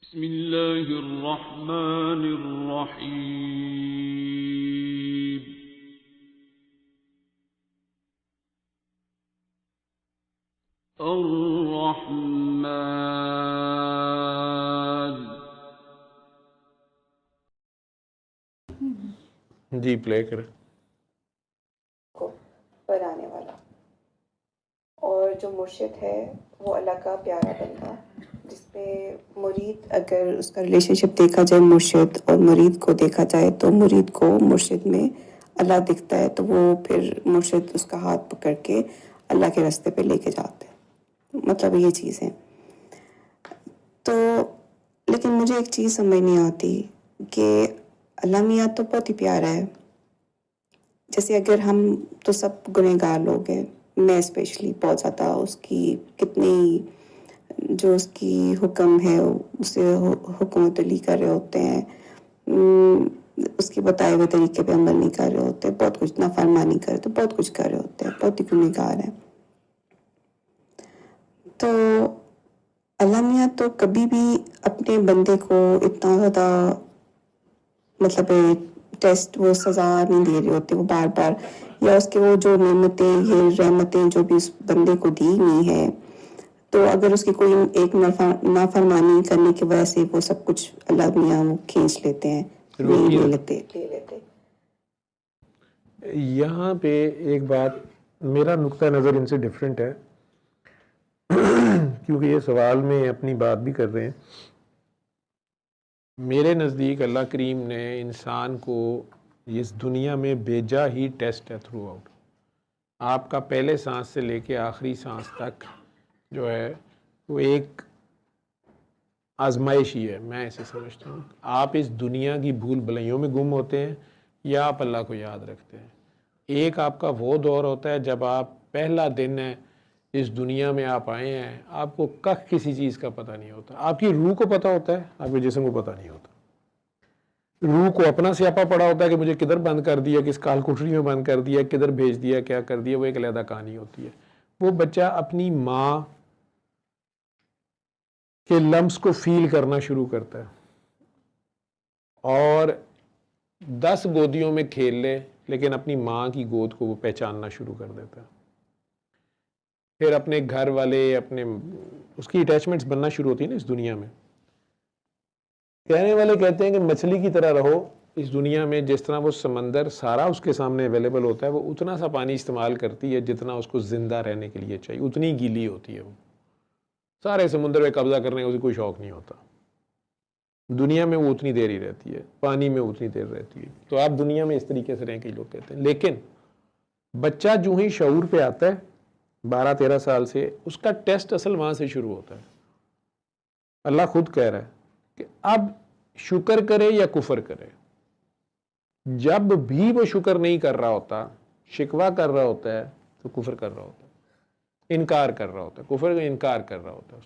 بسم اللہ الرحمن الرحیم الرحمن. جی پلے کر کو بنانے والا، اور جو مرشد ہے وہ اللہ کا پیارا بندہ، جس پہ مرید، اگر اس کا ریلیشن شپ دیکھا جائے مرشد اور مرید کو دیکھا جائے تو مرید کو مرشد میں اللہ دکھتا ہے، تو وہ پھر مرشد اس کا ہاتھ پکڑ کے اللہ کے راستے پہ لے کے جاتے ہیں. مطلب یہ چیز ہے. تو لیکن مجھے ایک چیز سمجھ نہیں آتی کہ اللہ میاں تو بہت ہی پیارا ہے. جیسے اگر ہم تو سب گنہگار لوگ ہیں، میں اسپیشلی بہت زیادہ اس کی کتنی جو اس کی حکم ہے اسے حکم تلی کر رہے ہوتے ہیں، اس کے بتائے ہوئے طریقے پہ عمل نہیں کر رہے ہوتے، بہت کچھ نافرمانی کر رہے ہوتے، بہت کچھ کر رہے ہوتے ہیں، بہت ہی گنہگار ہیں. تو اللہ میاں تو کبھی بھی اپنے بندے کو اتنا زیادہ مطلب ٹیسٹ، وہ سزا نہیں دے رہے ہوتے، وہ بار بار، یا اس کے وہ جو نعمتیں، یہ رحمتیں جو بھی اس بندے کو دی ہوئی ہیں، تو اگر اس کی کوئی ایک نافرمانی کرنے کی وجہ سے وہ سب کچھ اللہ میاں وہ کھینچ لیتے ہیں، نہیں لے لیتے. یہاں پہ ایک بات، میرا نقطہ نظر ان سے ڈیفرنٹ ہے کیونکہ یہ سوال میں اپنی بات بھی کر رہے ہیں. میرے نزدیک اللہ کریم نے انسان کو اس دنیا میں بھیجا ہی ٹیسٹ ہے تھرو آؤٹ. آپ کا پہلے سانس سے لے کے آخری سانس تک جو ہے وہ ایک آزمائش ہی ہے. میں ایسے سمجھتا ہوں آپ اس دنیا کی بھول بھلائیوں میں گم ہوتے ہیں یا آپ اللہ کو یاد رکھتے ہیں. ایک آپ کا وہ دور ہوتا ہے جب آپ پہلا دن ہے اس دنیا میں آپ آئے ہیں، آپ کو کخ کسی چیز کا پتہ نہیں ہوتا. آپ کی روح کو پتہ ہوتا ہے، آپ کے جسم کو پتہ نہیں ہوتا. روح کو اپنا سیاپا پڑا ہوتا ہے کہ مجھے کدھر بند کر دیا، کس کال کوٹری میں بند کر دیا، کدھر بھیج دیا، کیا کر دیا، وہ ایک علیحدہ کہانی ہوتی ہے. وہ بچہ اپنی ماں کے لمس کو فیل کرنا شروع کرتا ہے اور 10 گودیوں میں کھیل لے لیکن اپنی ماں کی گود کو وہ پہچاننا شروع کر دیتا ہے. پھر اپنے گھر والے، اپنے اس کی اٹیچمنٹس بننا شروع ہوتی ہیں نا اس دنیا میں. کہنے والے کہتے ہیں کہ مچھلی کی طرح رہو اس دنیا میں، جس طرح وہ سمندر سارا اس کے سامنے اویلیبل ہوتا ہے، وہ اتنا سا پانی استعمال کرتی ہے جتنا اس کو زندہ رہنے کے لیے چاہیے، اتنی گیلی ہوتی ہے. وہ سارے سمندر پہ قبضہ کرنے کا اسے کوئی شوق نہیں ہوتا. دنیا میں وہ اتنی دیر ہی رہتی ہے، پانی میں اتنی دیر رہتی ہے. تو آپ دنیا میں اس طریقے سے رہیں، کئی لوگ کہتے ہیں. لیکن بچہ جو ہی شعور پہ آتا ہے 12-13 سال سے، اس کا ٹیسٹ اصل وہاں سے شروع ہوتا ہے. اللہ خود کہہ رہا ہے کہ اب شکر کرے یا کفر کرے. جب بھی وہ شکر نہیں کر رہا ہوتا، شکوہ کر رہا ہوتا ہے، تو کفر کر رہا ہوتا ہے، انکار کر رہا ہوتا ہے. کفر کا انکار کر رہا ہوتا ہے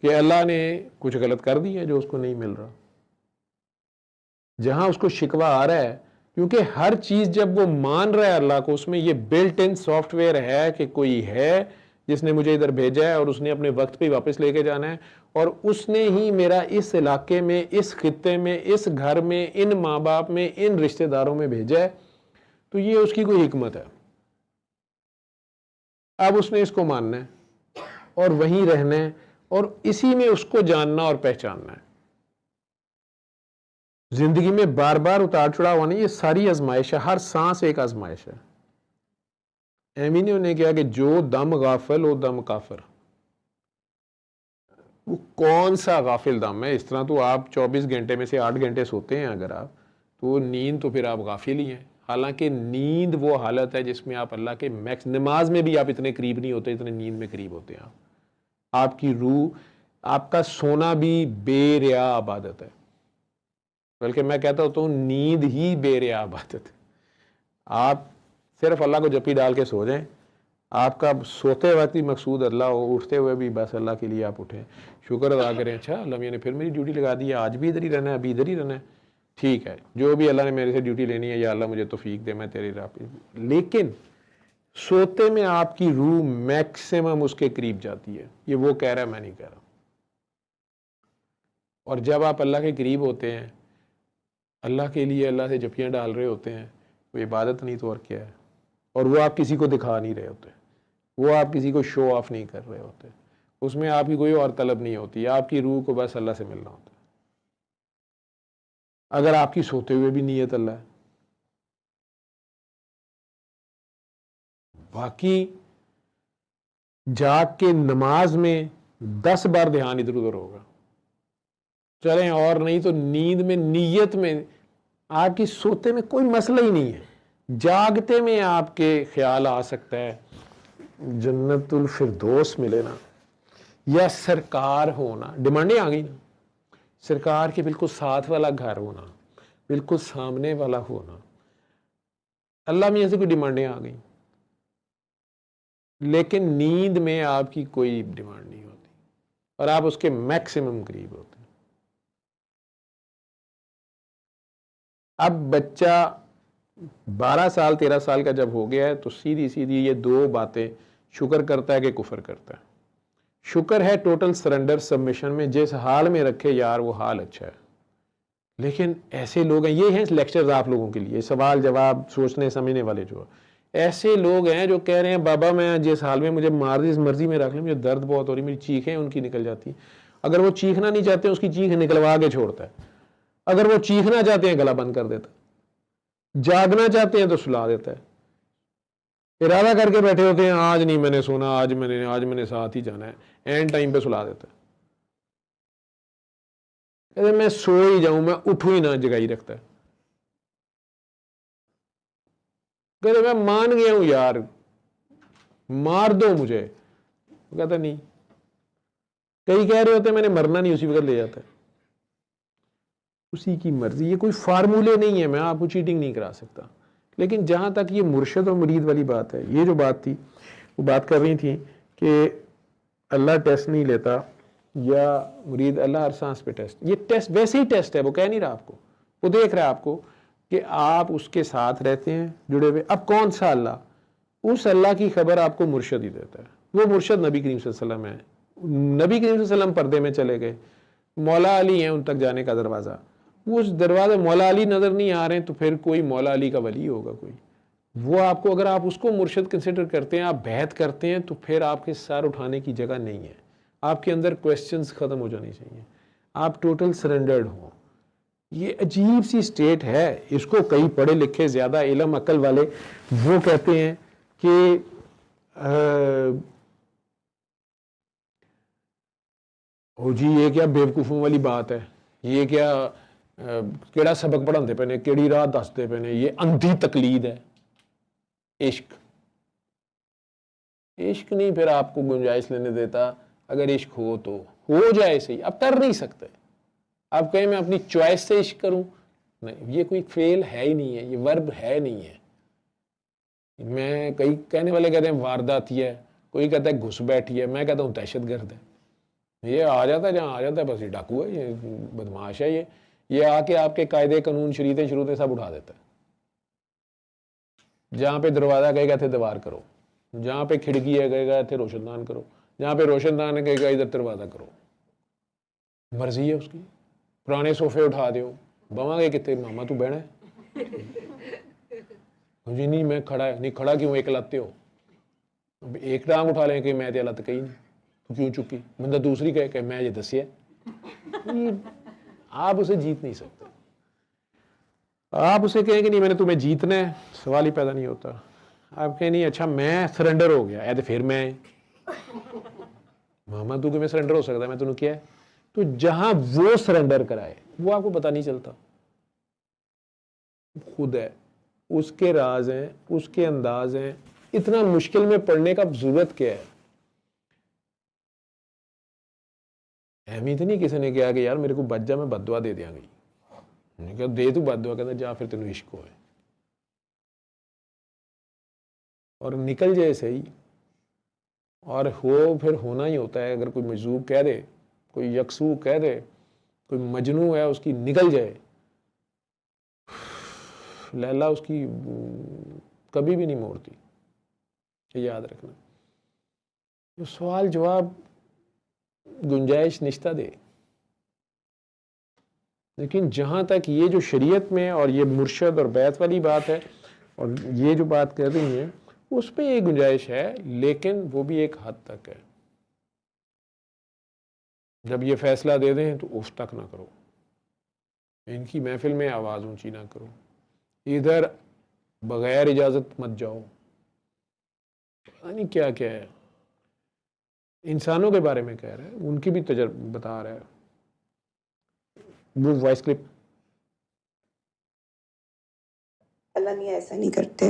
کہ اللہ نے کچھ غلط کر دیا جو اس کو نہیں مل رہا. جہاں اس کو شکوہ آ رہا ہے، کیونکہ ہر چیز جب وہ مان رہا ہے اللہ کو، اس میں یہ بلٹ ان سافٹ ویئر ہے کہ کوئی ہے جس نے مجھے ادھر بھیجا ہے اور اس نے اپنے وقت پہ واپس لے کے جانا ہے، اور اس نے ہی میرا اس علاقے میں، اس خطے میں، اس گھر میں، ان ماں باپ میں، ان رشتہ داروں میں بھیجا ہے. تو یہ اس کی کوئی حکمت ہے. اب اس نے اس کو ماننا ہے اور وہیں رہنا ہے اور اسی میں اس کو جاننا اور پہچاننا ہے. زندگی میں بار بار اتار چڑھاؤ ہونا، یہ ساری آزمائش ہے. ہر سانس ایک آزمائش ہے. ایمینیو نے کہا کہ جو دم غافل وہ دم کافر. وہ کون سا غافل دم ہے؟ اس طرح تو آپ 24 گھنٹے میں سے 8 گھنٹے سوتے ہیں اگر آپ، تو نیند تو پھر آپ غافل ہی ہیں. حالانکہ نیند وہ حالت ہے جس میں آپ اللہ کے نماز میں بھی آپ اتنے قریب نہیں ہوتے اتنے نیند میں قریب ہوتے ہیں. آپ کی روح، آپ کا سونا بھی بے ریا عبادت ہے. بلکہ میں کہتا ہوتا ہوں نیند ہی بے ریا عبادت. آپ صرف اللہ کو جپی ڈال کے سو جائیں، آپ کا سوتے وقت ہی مقصود اللہ ہو، اٹھتے ہوئے بھی بس اللہ کے لیے آپ اٹھیں، شکر ادا کریں. اچھا اللہ میاں نے پھر میری ڈیوٹی لگا دی ہے، آج بھی ادھر ہی رہنا ہے، ابھی ادھر ہی رہنا ہے، ٹھیک ہے، جو بھی اللہ نے میرے سے ڈیوٹی لینی ہے، یا اللہ مجھے توفیق دے، میں تیری راہ پہ. لیکن سوتے میں آپ کی روح میکسیمم اس کے قریب جاتی ہے. یہ وہ کہہ رہا ہے، میں نہیں کہہ رہا. اور جب آپ اللہ کے قریب ہوتے ہیں، اللہ کے لیے اللہ سے جپیاں ڈال رہے ہوتے ہیں، وہ عبادت نہیں تو اور کیا ہے. اور وہ آپ کسی کو دکھا نہیں رہے ہوتے، وہ آپ کسی کو شو آف نہیں کر رہے ہوتے، اس میں آپ کی کوئی اور طلب نہیں ہوتی، آپ کی روح کو بس اللہ سے ملنا ہوتا ہے. اگر آپ کی سوتے ہوئے بھی نیت اللہ ہے. باقی جاگ کے نماز میں 10 بار دھیان ادھر ادھر ہوگا، چلیں اور نہیں تو نیند میں نیت میں آپ کی سوتے میں کوئی مسئلہ ہی نہیں ہے. جاگتے میں آپ کے خیال آ سکتا ہے جنت الفردوس ملے نا، یا سرکار ہونا، ڈیمانڈیں آ گئی نا، سرکار کے بالکل ساتھ والا گھر ہونا، بالکل سامنے والا ہونا. اللہ میں ایسے کوئی ڈیمانڈیں آ گئی، لیکن نیند میں آپ کی کوئی ڈیمانڈ نہیں ہوتی اور آپ اس کے میکسیمم قریب ہوتے ہیں. اب بچہ 12 سال 13 سال کا جب ہو گیا ہے تو سیدھی سیدھی یہ 2 باتیں، شکر کرتا ہے کہ کفر کرتا ہے. شکر ہے ٹوٹل سرنڈر سبمیشن میں، جس حال میں رکھے یار وہ حال اچھا ہے. لیکن ایسے لوگ ہیں، یہ ہیں لیکچرز آپ لوگوں کے لیے، سوال جواب سوچنے سمجھنے والے، جو ایسے لوگ ہیں جو کہہ رہے ہیں بابا میں جس حال میں مجھے جس مرضی میں رکھ لیں، مجھے درد بہت ہو رہی، میری چیخیں ان کی نکل جاتی ہیں. اگر وہ چیخنا نہیں چاہتے اس کی چیخ نکلوا کے چھوڑتا ہے، اگر وہ چیخنا چاہتے ہیں گلا بند کر دیتا ہے، جاگنا چاہتے ہیں تو سلا دیتا ہے. ارادہ کر کے بیٹھے ہوتے ہیں آج نہیں میں نے سونا، آج میں نے ساتھ ہی جانا ہے، اینڈ ٹائم پہ سلا دیتا ہے. کہتے میں سو ہی جاؤں، میں اٹھوں ہی نہ، جگائی رکھتا ہے. کہتے میں مان گیا ہوں یار، مار دو مجھے، کہتا نہیں. کئی کہہ رہے ہوتے ہیں میں نے مرنا نہیں، اسی وقت لے جاتا ہے. اسی کی مرضی، یہ کوئی فارمولے نہیں ہے، میں آپ کو چیٹنگ نہیں کرا سکتا. لیکن جہاں تک یہ مرشد اور مرید والی بات ہے، یہ جو بات تھی وہ بات کر رہی تھی کہ اللہ ٹیسٹ نہیں لیتا یا مرید، اللہ ہر سانس پہ ٹیسٹ، یہ ٹیسٹ ویسے ہی ٹیسٹ ہے، وہ کہہ نہیں رہا آپ کو، وہ دیکھ رہا ہے آپ کو کہ آپ اس کے ساتھ رہتے ہیں جڑے ہوئے. اب کون سا اللہ؟ اس اللہ کی خبر آپ کو مرشد ہی دیتا ہے. وہ مرشد نبی کریم صلی اللہ علیہ وسلم ہے. نبی کریم صلی اللہ علیہ وسلم پردے میں چلے گئے، مولا علی ہیں ان تک جانے کا دروازہ، اس دروازے مولا علی نظر نہیں آ رہے ہیں تو پھر کوئی مولا علی کا ولی ہوگا کوئی. وہ آپ کو، اگر آپ اس کو مرشد کنسیڈر کرتے ہیں، آپ بیعت کرتے ہیں، تو پھر آپ کے سر اٹھانے کی جگہ نہیں ہے. آپ کے اندر کویسچنز ختم ہو جانی چاہیے، آپ ٹوٹل سرنڈرڈ ہوں. یہ عجیب سی سٹیٹ ہے. اس کو کئی پڑھے لکھے زیادہ علم عقل والے وہ کہتے ہیں کہ جی یہ کیا بیوقوفوں والی بات ہے، یہ کیا کیڑا سبق پڑھاتے پے نے، کیڑی راہ دستے پے نے، یہ اندھی تقلید ہے. عشق نہیں پھر آپ کو گنجائش لینے دیتا. اگر عشق ہو تو ہو جائے صحیح، اب کر نہیں سکتے. آپ کہیں میں اپنی چوائس سے عشق کروں، نہیں، یہ کوئی فعل ہے ہی نہیں ہے، یہ ورب ہے نہیں ہے. میں کئی کہنے والے کہتے ہیں وارداتی ہے، کوئی کہتا ہے گھس بیٹھی ہے، میں کہتا ہوں دہشت گرد ہے. یہ آ جاتا ہے جہاں آ جاتا ہے، بس یہ ڈاکو ہے، یہ بدماش ہے، یہ آ کے آپ کے قاعدے قانون شریعتیں سب اٹھا دیتا ہے. جہاں پہ دروازہ کہے گا تھے دیوار کرو، جہاں پہ کھڑکی ہے کہے گا تھے روشن دان کرو، جہاں پہ روشن دان ہے کہے گا ادھر دروازہ کرو. مرضی ہے اس کی. پرانے صوفے اٹھا دیو، بواں گے کتنے ماما تو بہنا ہے جی نہیں میں کھڑا ہے، نہیں کھڑا کیوں، ایک لاتے ہو. ایک ٹانگ اٹھا لیں کہ میں تے لت کہی نہیں، تو کیوں چکی. بندہ دوسری کہے کہ میں یہ دسیا. آپ اسے جیت نہیں سکتے. آپ اسے کہیں کہ نہیں میں نے تمہیں جیتنا ہے، سوال ہی پیدا نہیں ہوتا. آپ کہیں نہیں اچھا میں سرنڈر ہو گیا ہے تو پھر میں ماما تو کہ میں سرنڈر ہو سکتا ہے، میں تمہیں کیا ہے. تو جہاں وہ سرنڈر کرائے وہ آپ کو پتہ نہیں چلتا. خود ہے، اس کے راز ہیں، اس کے انداز ہیں. اتنا مشکل میں پڑھنے کا ضرورت کیا ہے؟ اہمیت نہیں کسی نے کہا کہ یار میرے کو بچ جا، میں بد دعا دے دیا گئی. میں نے کہا دے تو بد دعا، کہتا جا پھر تینوں عشق ہوئے اور نکل جائے صحیح. اور ہو پھر ہونا ہی ہوتا ہے. اگر کوئی مجذوب کہہ دے، کوئی یکسو کہہ دے، کوئی مجنو ہے اس کی نکل جائے، لیلا اس کی کبھی بھی نہیں موڑتی. یاد رکھنا. سوال جواب گنجائش نشتہ دے. لیکن جہاں تک یہ جو شریعت میں اور یہ مرشد اور بیعت والی بات ہے اور یہ جو بات کر رہی ہیں اس پہ یہ گنجائش ہے، لیکن وہ بھی ایک حد تک ہے. جب یہ فیصلہ دے دیں تو اف تک نہ کرو، ان کی محفل میں آواز اونچی نہ کرو، ادھر بغیر اجازت مت جاؤ. پتہ نہیں کیا کیا ہے. انسانوں کے بارے میں کہہ رہا ہے، ان کی بھی تجربہ بتا رہا ہے. وہ وائس کلپ اللہ میاں ایسا نہیں کرتے.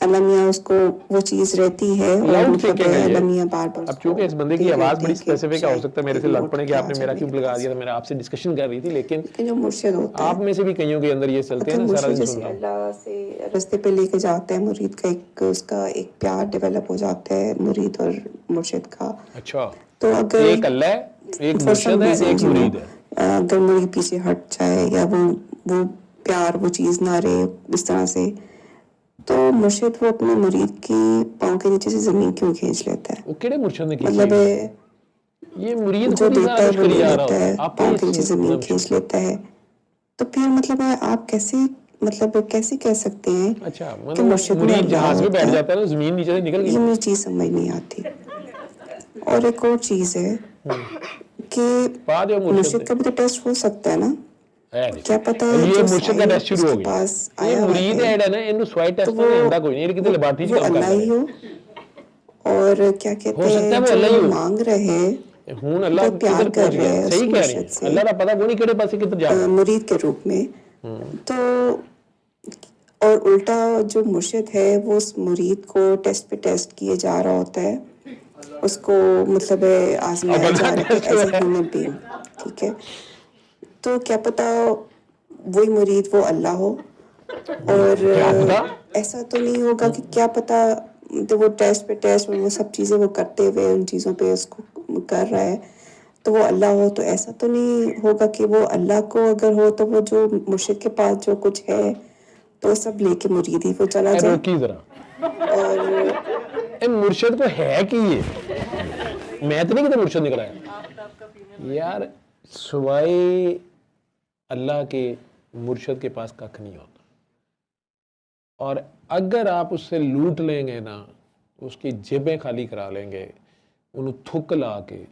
اللہ میاں اس کو وہ چیز رہتی ہے اور لاؤڈ مطلب تھنکنگ ہے اللہ یہ. میاں بار بار اب چونکہ اس بندے کی دے آواز رہتے بڑی ہیں کہ اسپیسیفک ہے، ہو شاید سکتا ہے میرے سے کوئی لگ نوٹ پڑے کہ کیا آپ نے میرا جانے کیوں کے لگا پاس. دیا تھا، میرا آپ سے ڈسکشن کر رہی تھی. لیکن جو مرشد ہوتا آپ ہے میں سے بھی کئیوں کے اندر یہ چلتے ہیں نا، سارا مرشد دن جیسے سن رہا ہوں. اللہ سے رستے پہ لے کے جاتا ہے مرید کا، ایک اس کا ایک پیار ڈیولپ ہو جاتا ہے مرید اور مرشد کا. اچھا، تو اگر ایک اللہ ہے، ایک for some مرشد ہے، reason, ایک you know, مرید ہے. اگر مرید پیچھے ہٹ جائے یا وہ پیار وہ چیز نہ رہے اس طرح سے، تو مرشد وہ اپنے مرید کی پاؤں کے نیچے سے زمین کیوں کھینچ لیتا ہے؟ وہ کیڑے مرشد نے مطلب کھینچی؟ یہ مرید جو خود ہی دیتا سارا ہے کچھ وہ کری لے جا رہا لیتا ہوتا ہے. ہے، آپ پاؤں کے نیچے زمین کھینچ لیتا ہے. تو پھر مطلب ہے آپ کیسے کہہ سکتے ہیں اچھا، کہ مطلب مرشد میں مرید اللہ جہاز میں ہوتا بیٹھ ہے؟ جاتا ہے نا، زمین نیچے سے نکل یہ گئی. مجھے چیز سمجھ نہیں آتی. اور ایک اور چیز ہے کہ بعد جو مرشد کا بھی تو ٹیسٹ ہو سکتا ہے نا. کیا پتا ہے یہ جو مرشد کا سائل ٹیسٹ اس شروع کے ہو گیا. پاس یہ آیا ہوا مرید ہے ایڈ ہے نا، انہوں سوائی تو ٹیسٹ میں اندا کوئی نہیں، یہ کتے لیبارٹری وہ کام اللہ کرتا ہی ہو، رہے. اور کیا ہو کہتے سکتا ہیں ہے وہ جو اللہ ہی ہو. مانگ رہے ہوں اللہ وہ پیار کدھر کر پہنچ رہے گیا. ہیں اس صحیح کہہ رہی مرشد ہیں، سے اللہ کا پتہ وہ نہیں کہڑے پاسے کدھر جا رہا ہے. مرید کے روپ میں. تو اور الٹا جو مرشد ہے وہ اس مرید کو ٹیسٹ پہ ٹیسٹ کیے جا رہا ہوتا ہے، اس کو مطلب آزمایا اب جا اللہ رہا ہے ٹیسٹ ایز ہوا اے ہے. Human being. ٹھیک ہے، تو کیا پتا وہی مرید وہ اللہ ہو. اور کیا پتا. ایسا تو نہیں ہوگا کہ کیا پتا تو وہ ٹیسٹ پہ ٹیسٹ وہ سب چیزیں وہ کرتے ہوئے ان چیزوں پہ اس کو کر رہا ہے تو وہ اللہ ہو. تو ایسا تو نہیں ہوگا کہ وہ اللہ کو اگر ہو تو وہ جو مرشد کے پاس جو کچھ ہے تو سب لے کے مرید ہی وہ چلا جائے. روکی ذرا، اور مرشد کو ہے کہ یہ میں تو نہیں کہتا مرشد نکلا ہے یار، سوائے اللہ کے مرشد کے پاس ککھ نہیں ہوتا. اور اگر آپ اس سے لوٹ لیں گے نا، اس کی جیبیں خالی کرا لیں گے، انہوں تھک لا کے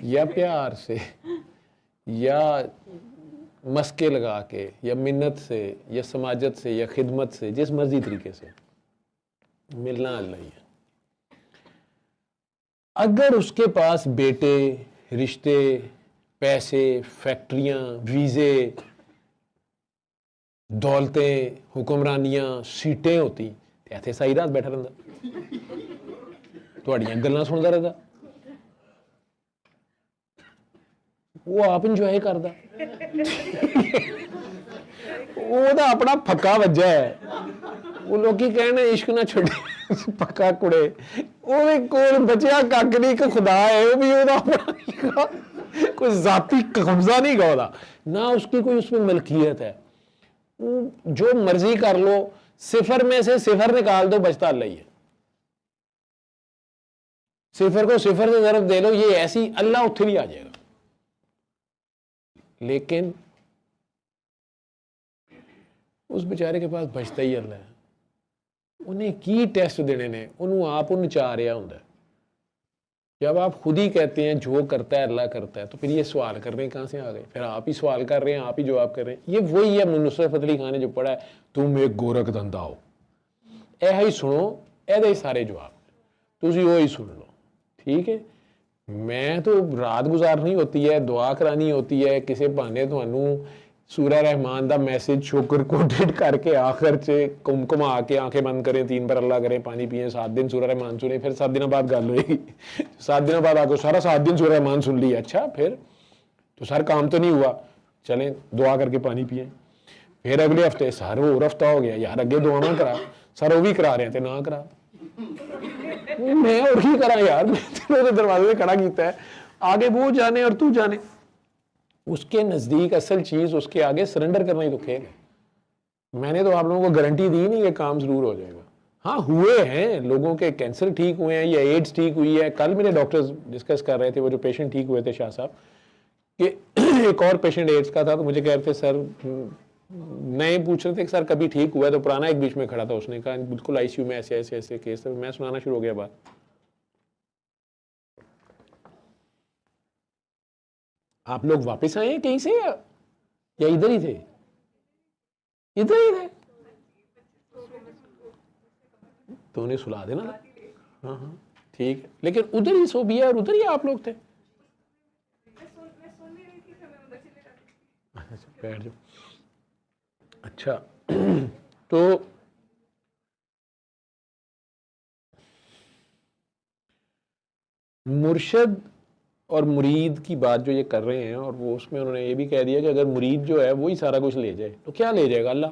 یا پیار سے یا مسکے لگا کے یا منت سے یا سماجت سے یا خدمت سے، جس مرضی طریقے سے ملنا اللہ ہی ہے. اگر اس کے پاس بیٹے، رشتے، پیسے، فیکٹریاں، ویزے، دولتیں، حکمرانیاں، سیٹیں ہوتی تو ایسے ساری رات بیٹھا رہتا، تھوڑیاں گلاں سنتا رہتا. وہ آپ انجوائے کرتا، وہ تو اپنا پھکا وجہ ہے. وہ لوگ کہنے عشق نہ چھوڑے پکا کڑے، وہ کول بچیا کک نہیں کہ خدا ہے، وہ بھی اپنا کوئی ذاتی قبضہ نہیں گا، نہ اس کی کوئی اس میں ملکیت ہے. جو مرضی کر لو، صفر میں سے صفر نکال دو، بچتا اللہ ہی ہے. صفر کو صفر سے ضرب دے لو، یہ ایسی اللہ اتھے بھی آ جائے گا. لیکن اس بیچارے کے پاس بچتا ہی اللہ ہے. انہیں کی ٹیسٹ دینے نے، انہوں آپ نچا رہا ہوں. جب آپ خود ہی کہتے ہیں جو کرتا ہے اللہ کرتا ہے، تو پھر یہ سوال کرنے کہاں سے آ گئے؟ پھر آپ ہی سوال کر رہے ہیں، آپ ہی جواب کر رہے ہیں. یہ وہی ہے نصرت فتح علی خان نے جو پڑھا ہے، تم ایک گورکھ دھندا ہو. اے ہی سنو، اے دے سارے جواب تسی وہی سن لو. ٹھیک ہے، میں تو رات گزارنی ہوتی ہے، دعا کرانی ہوتی ہے، کسی بہانے تھانوں سورہ رحمان دا میسج شکر کوٹڈ کر کے آخر سے کم آ کے آنکھیں بند کریں، 3 بار اللہ کریں، پانی پئیں، 7 دن سورہ رحمان سنیں، پھر 7 دنوں بعد گل ہوئے گی. 7 دنوں بعد آ کے سارا 7 دن سورہ رحمان سن لی. اچھا پھر تو سر کام تو نہیں ہوا، چلیں دعا کر کے پانی پئیں. پھر اگلے ہفتے سر اور ہفتہ ہو گیا، یار اگے دعا نہ کرا، سر وہ بھی کرا رہے ہیں تو نہ کرا. میں اور کی کرا یار، میں دروازے سے کھڑا کیتا ہے، آگے وہ جانے اور تو جانے. اس کے نزدیک اصل چیز اس کے آگے سرنڈر کرنا ہی تو کھیل ہے. میں نے تو آپ لوگوں کو گارنٹی دی نہیں کہ کام ضرور ہو جائے گا. ہاں ہوئے ہیں لوگوں کے کینسر ٹھیک ہوئے ہیں یا ایڈز ٹھیک ہوئی ہے. کل میرے ڈاکٹرز ڈسکس کر رہے تھے، وہ جو پیشنٹ ٹھیک ہوئے تھے شاہ صاحب، کہ ایک اور پیشنٹ ایڈس کا تھا تو مجھے کہہ رہے تھے سر نئے پوچھ رہے تھے کہ سر کبھی ٹھیک ہوا ہے؟ تو پرانا ایک بیچ میں کھڑا تھا, اس نے کہا بالکل آئی سی یو میں ایسے ایسے ایسے کیس تھا. میں سنانا شروع ہو گیا بات. آپ لوگ واپس آئے ہیں کہیں سے یا ادھر ہی تھے؟ ادھر ہی تھے تو انہیں سلا دینا. ہاں ہاں ٹھیک ہے, لیکن ادھر ہی سو بھی ہے اور ادھر ہی آپ لوگ تھے. بیٹھ جاؤ. اچھا تو مرشد اور مرید کی بات جو یہ کر رہے ہیں, اور وہ اس میں انہوں نے یہ بھی کہہ دیا کہ اگر مرید جو ہے وہی سارا کچھ لے جائے تو کیا لے جائے گا؟ اللہ.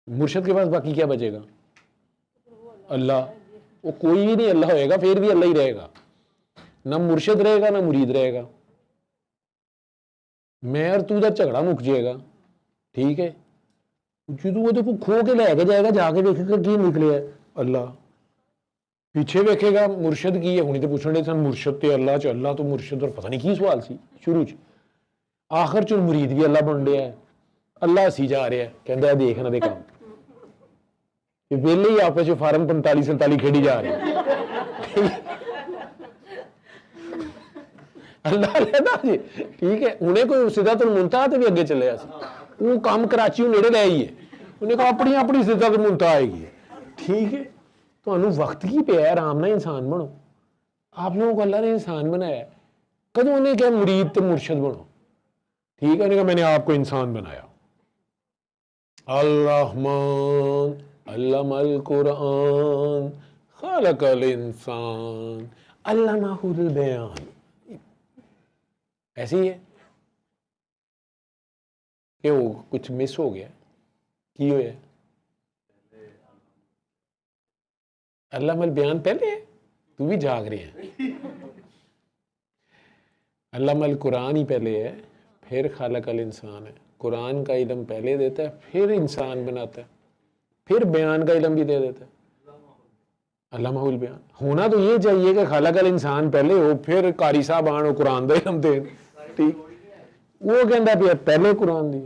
مرشد کے پاس باقی کیا بچے گا؟ اللہ. وہ کوئی بھی نہیں اللہ ہوئے گا, پھر بھی اللہ ہی رہے گا. نہ مرشد رہے گا نہ مرید رہے گا. میں اور تو ادھر جھگڑا مک جائے گا. ٹھیک ہے, جدو وہ دیکھو کھو کے لے کے جائے گا, جا کے دیکھے گا کی نکلے ہے اللہ. پیچھے ویکھے گا مرشد کی ہے, ہونی تو پوچھنے دے سن مرشد تے اللہ چ اللہ تو مرشد, اور پتہ نہیں کی سوال سی شروع چ. آخر چ مرید بھی اللہ بن رہا ہے, اللہ سی جا رہا ہے, کہندا ہے دیکھنا دے کام ویلے ہی آپس فارم 45-47 کھیڑی جا رہے ہیں. اللہ رہتا جی ٹھیک ہے. انہیں کوئی سدھرت المنتہا تے بھی اگے چلے وہ کام کراچی نیڑے لے آئی ہے, انہیں کہا اپنی اپنی سدھرت المنتہا آئے گی. ٹھیک ہے, تو وقت کی پہ ہے, آرام نہ انسان بنو. آپ لوگوں کو اللہ نے انسان بنایا, کدوں انہیں کیا مرید تے مرشد بنو. ٹھیک ہے, انہیں کہا میں نے آپ کو انسان بنایا. الرحمن علم القرآن خلق الانسان علمہ البیان. ایسی ہے کہ وہ کچھ مس ہو گیا کی ہوا ہے؟ علامہ البیان پہلے ہے, تو بھی جاگ رہے ہیں. علامہ القرآن ہی پہلے ہے, پھر خالق الانسان ہے. قرآن کا علم پہلے دیتا ہے, پھر انسان بناتا ہے, پھر بیان کا علم بھی دے دیتا ہے. علامہ البیان ہونا تو یہ چاہیے کہ خالق الانسان پہلے ہو, پھر قاری صاحب آن قرآن دا علم دے. ٹھیک, وہ کہندا پیا پہلے قرآن دی,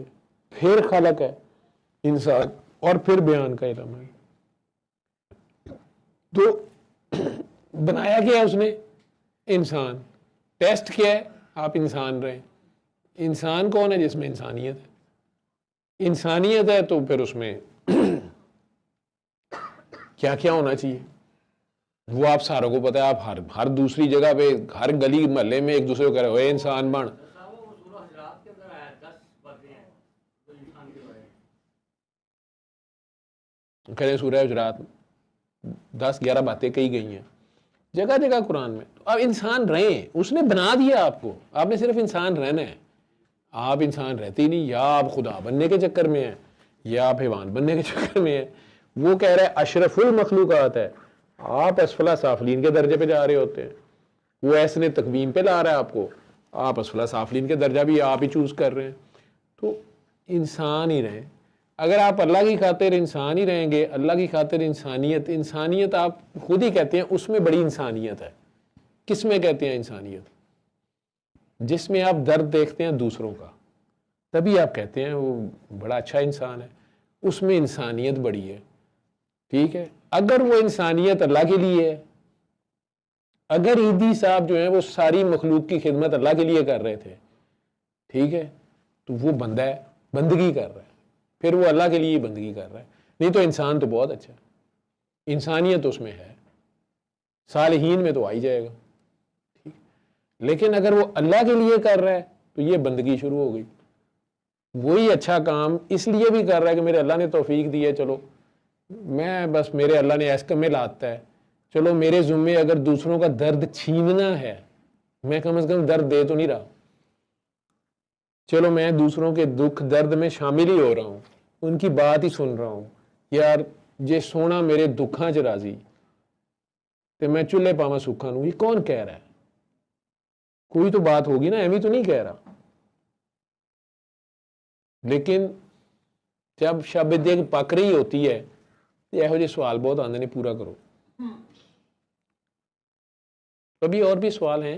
پھر خالق ہے انسان, اور پھر بیان کا علم ہے. تو بنایا کیا ہے اس نے؟ انسان. ٹیسٹ کیا ہے؟ آپ انسان رہیں. انسان کون ہے؟ جس میں انسانیت ہے. انسانیت ہے تو پھر اس میں کیا کیا ہونا چاہیے وہ آپ ساروں کو پتا ہے. آپ ہر دوسری جگہ پہ, ہر گلی محلے میں ایک دوسرے کو کہہ رہے ہو اے انسان بن. کہتے سورہ حجرات 10-11 باتیں کہی گئی ہیں جگہ جگہ قرآن میں. تو آپ انسان رہیں, اس نے بنا دیا آپ کو, آپ نے صرف انسان رہنا ہے. آپ انسان رہتے ہی نہیں, یا آپ خدا بننے کے چکر میں ہیں یا آپ حیوان بننے کے چکر میں ہیں. وہ کہہ رہا ہے اشرف المخلوقات ہے, آپ اسفل سافلین کے درجے پہ جا رہے ہوتے ہیں. وہ ایسے تقویم پہ لا رہا ہے آپ کو, آپ اسفل سافلین کے درجہ بھی آپ ہی چوز کر رہے ہیں. تو انسان ہی رہیں. اگر آپ اللہ کی خاطر انسان ہی رہیں گے, اللہ کی خاطر انسانیت, انسانیت آپ خود ہی کہتے ہیں اس میں بڑی انسانیت ہے. کس میں کہتے ہیں انسانیت؟ جس میں آپ درد دیکھتے ہیں دوسروں کا, تبھی آپ کہتے ہیں وہ بڑا اچھا انسان ہے, اس میں انسانیت بڑی ہے. ٹھیک ہے, اگر وہ انسانیت اللہ کے لیے ہے, اگر عیدی صاحب جو ہیں وہ ساری مخلوق کی خدمت اللہ کے لیے کر رہے تھے, ٹھیک ہے, تو وہ بندہ ہے, بندگی کر رہا ہے, پھر وہ اللہ کے لیے بندگی کر رہا ہے. نہیں تو انسان تو بہت اچھا ہے, انسانیت اس میں ہے, صالحین میں تو آ ہی جائے گا. ٹھیک, لیکن اگر وہ اللہ کے لیے کر رہا ہے تو یہ بندگی شروع ہو گئی. وہی اچھا کام اس لیے بھی کر رہا ہے کہ میرے اللہ نے توفیق دی ہے, چلو میں بس میرے اللہ نے ایس میں لاتا ہے, چلو میرے ذمے اگر دوسروں کا درد چھیننا ہے, میں کم از کم درد دے تو نہیں رہا, چلو میں دوسروں کے دکھ درد میں شامل ہی ہو رہا ہوں, ان کی بات ہی سن رہا ہوں. یار جے سونا میرے دکھاں چ راضی تو میں چولہے پاواں سکھاں نوں, یہ کون کہہ رہا ہے؟ کوئی تو بات ہوگی نا, ایویں تو نہیں کہہ رہا. لیکن جب شب دیگ پک رہی ہوتی ہے یہو جے سوال بہت آندے نے, پورا کرو. ابھی اور بھی سوال ہیں.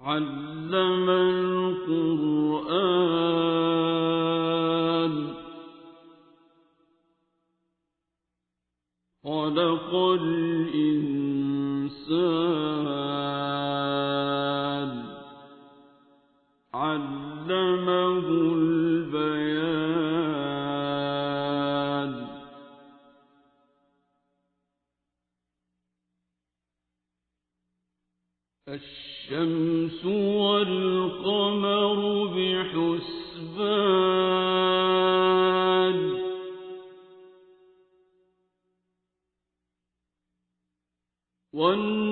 علم القرآن خلق الإنسان علمه البيان الشمس والقمر بحسبان والنجم